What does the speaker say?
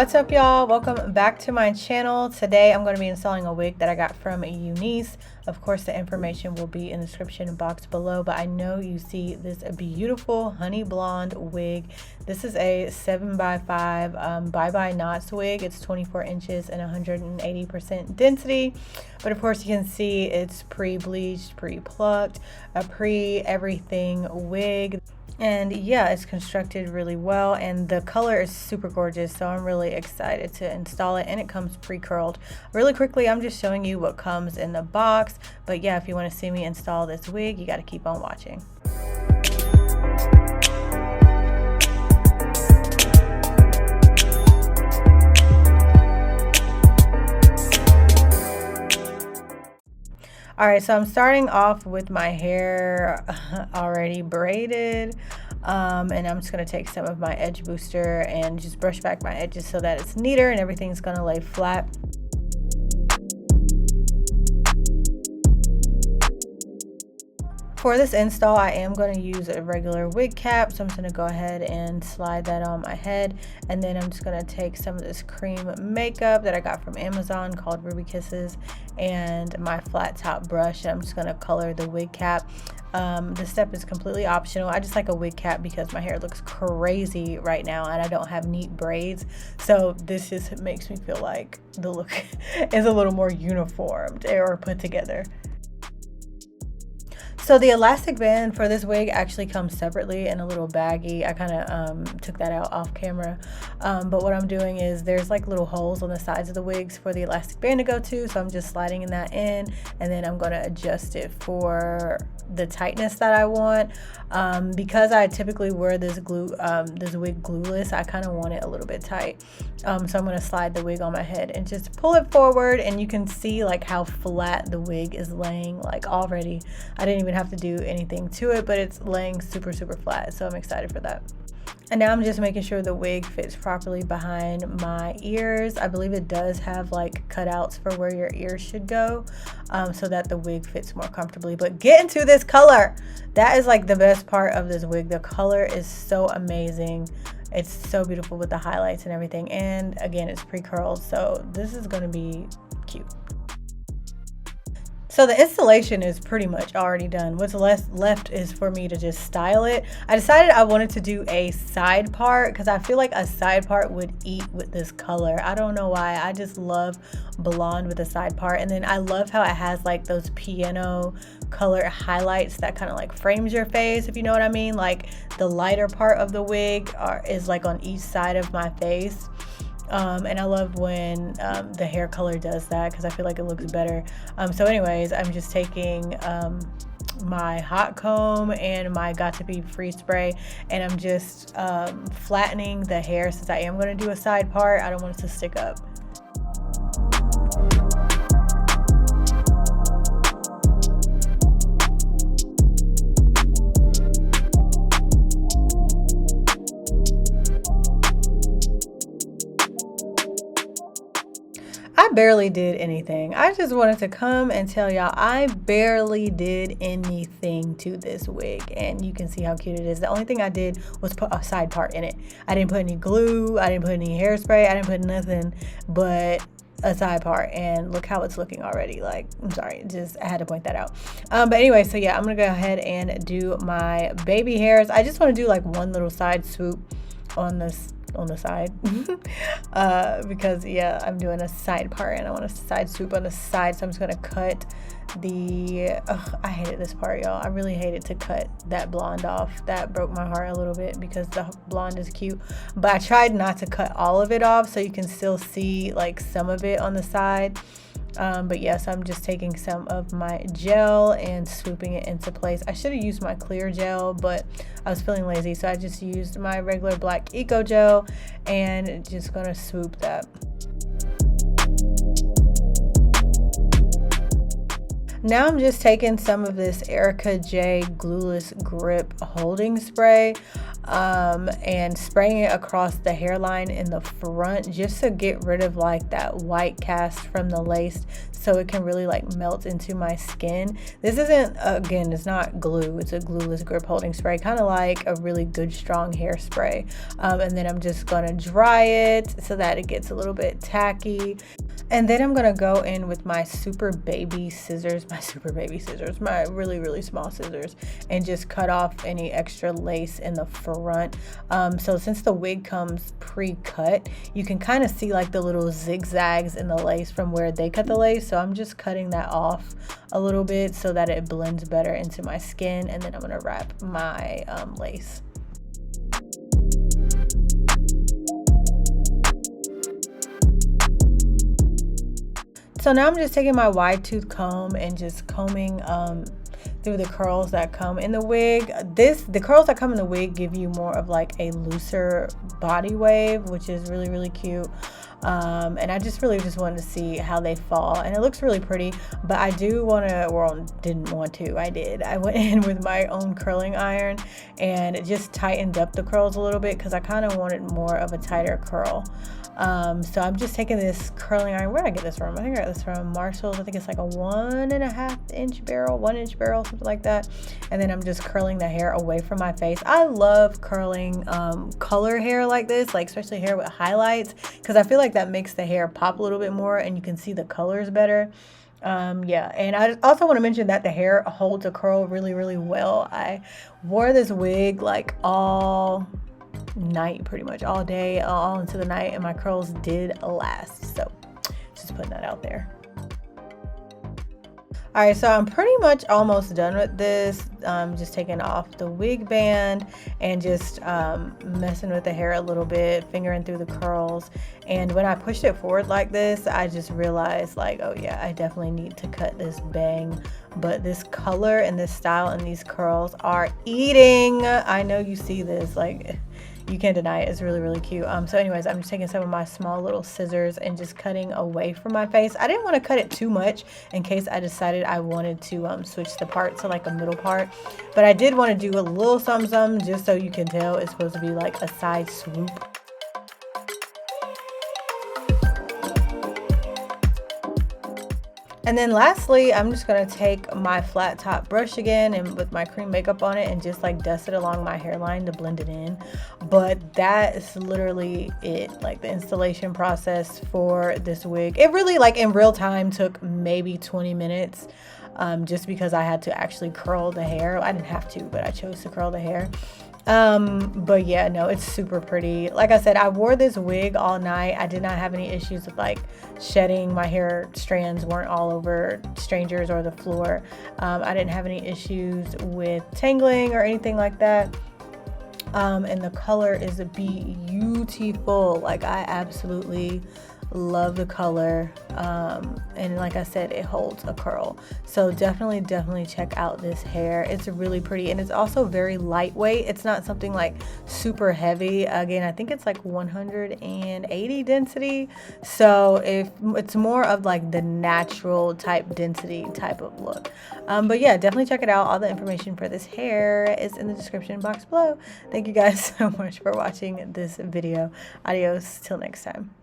What's up, y'all? Welcome back to my channel. Today I'm going to be installing a wig that I got from Unice. Of course, the information will be in the description box below, but I know you see this beautiful honey blonde wig. This is a 7x5 bye-bye knots wig. It's 24 inches and 180% density, but of course you can see it's pre-bleached, pre-plucked, a pre-everything wig. And yeah, it's constructed really well and the color is super gorgeous, so I'm really excited to install it. And it comes pre-curled. Really quickly, I'm just showing you what comes in the box, but yeah, if you want to see me install this wig, you got to keep on watching. Alright, so I'm starting off with my hair already braided, and I'm just going to take some of my edge booster and just brush back my edges so that it's neater and everything's going to lay flat. For this install, I am going to use a regular wig cap, so I'm just going to go ahead and slide that on my head, and then I'm just going to take some of this cream makeup that I got from Amazon called Ruby Kisses and my flat top brush, and I'm just going to color the wig cap. This step is completely optional. I just like a wig cap because my hair looks crazy right now and I don't have neat braids, so this just makes me feel like the look is a little more uniformed or put together. So the elastic band for this wig actually comes separately in a little baggie. I kind of took that out off camera. But what I'm doing is there's like little holes on the sides of the wigs for the elastic band to go to. So I'm just sliding that in, and then I'm going to adjust it for the tightness that I want. Because I typically wear this wig glueless, I kind of want it a little bit tight. So I'm going to slide the wig on my head and just pull it forward, and you can see like how flat the wig is laying like already. I didn't even have to do anything to it, but it's laying super flat, so I'm excited for that. And now I'm just making sure the wig fits properly behind my ears. I believe it does have like cutouts for where your ears should go, so that the wig fits more comfortably. But get into this color. That is like the best part of this wig. The color is so amazing. It's so beautiful with the highlights and everything. And again, it's pre-curled, so this is going to be cute. So the installation is pretty much already done. What's left is for me to just style it. I decided I wanted to do a side part because I feel like a side part would eat with this color. I don't know why. I just love blonde with a side part. And then I love how it has like those piano color highlights that kind of like frames your face, if you know what I mean. Like the lighter part of the wig is like on each side of my face. And I love when the hair color does that because I feel like it looks better. So anyways, I'm just taking my hot comb and my Got To Be Free spray, and I'm just flattening the hair since I am going to do a side part. I don't want it to stick up. I barely did anything. I just wanted to come and tell y'all I barely did anything to this wig, and you can see how cute it is. The only thing I did was put a side part in it. I didn't put any glue, I didn't put any hairspray, I didn't put nothing but a side part, and look how it's looking already. Like, I'm sorry, just I had to point that out. But anyway, so yeah, I'm gonna go ahead and do my baby hairs. I just want to do like one little side swoop on the side because yeah, I'm doing a side part and I want a side swoop on the side, so I'm just gonna cut the I hated this part, y'all. I really hated to cut that blonde off. That broke my heart a little bit because the blonde is cute, but I tried not to cut all of it off so you can still see like some of it on the side. But yes, I'm just taking some of my gel and swooping it into place. I should have used my clear gel, but I was feeling lazy, so I just used my regular black eco gel and just gonna swoop that. Now I'm just taking some of this Erica J Glueless Grip holding spray. and spraying it across the hairline in the front just to get rid of like that white cast from the lace, so it can really like melt into my skin. This isn't, again, it's not glue, it's a glueless grip holding spray, kind of like a really good strong hairspray. And then I'm just gonna dry it so that it gets a little bit tacky. And then I'm gonna go in with my super baby scissors, my really, really small scissors, and just cut off any extra lace in the front. So since the wig comes pre-cut, you can kind of see like the little zigzags in the lace from where they cut the lace. So I'm just cutting that off a little bit so that it blends better into my skin. And then I'm gonna wrap my lace. So now I'm just taking my wide tooth comb and just combing through the curls that come in the wig. The curls that come in the wig give you more of like a looser body wave, which is really, really cute. And I just really just wanted to see how they fall, and it looks really pretty. But I do want to, well, didn't want to, I did. I went in with my own curling iron and it just tightened up the curls a little bit because I kind of wanted more of a tighter curl. So I'm just taking this curling iron. Where did I get this from? I think I got this from Marshall's. I think it's like a 1.5 inch barrel, 1 inch barrel, something like that. And then I'm just curling the hair away from my face. I love curling color hair like this, like especially hair with highlights, because I feel like that makes the hair pop a little bit more and you can see the colors better. Yeah, and I also want to mention that the hair holds a curl really, really well. I wore this wig like all night, pretty much all day, all into the night, and my curls did last. So just putting that out there. All right, so I'm pretty much almost done with this. Just taking off the wig band and just messing with the hair a little bit, fingering through the curls. And when I pushed it forward like this, I just realized like, oh yeah, I definitely need to cut this bang. But this color and this style and these curls are eating. I know you see this, like, you can't deny it. It's really, really cute. So anyways, I'm just taking some of my small little scissors and just cutting away from my face. I didn't want to cut it too much in case I decided I wanted to switch the part to like a middle part. But I did want to do a little something just so you can tell it's supposed to be like a side swoop. And then lastly, I'm just going to take my flat top brush again and with my cream makeup on it and just like dust it along my hairline to blend it in. But that is literally it, like the installation process for this wig. It really, like in real time, took maybe 20 minutes just because I had to actually curl the hair. I didn't have to, but I chose to curl the hair. But yeah, no, it's super pretty. Like I said, I wore this wig all night. I did not have any issues with like shedding. My hair strands weren't all over strangers or the floor. I didn't have any issues with tangling or anything like that. And the color is beautiful. Like, I absolutely love the color. And like I said, it holds a curl. So definitely check out this hair. It's really pretty, and it's also very lightweight. It's not something like super heavy. Again, I think it's like 180 density. So if it's more of like the natural type density type of look. But yeah, definitely check it out. All the information for this hair is in the description box below. Thank you guys so much for watching this video. Adios till next time.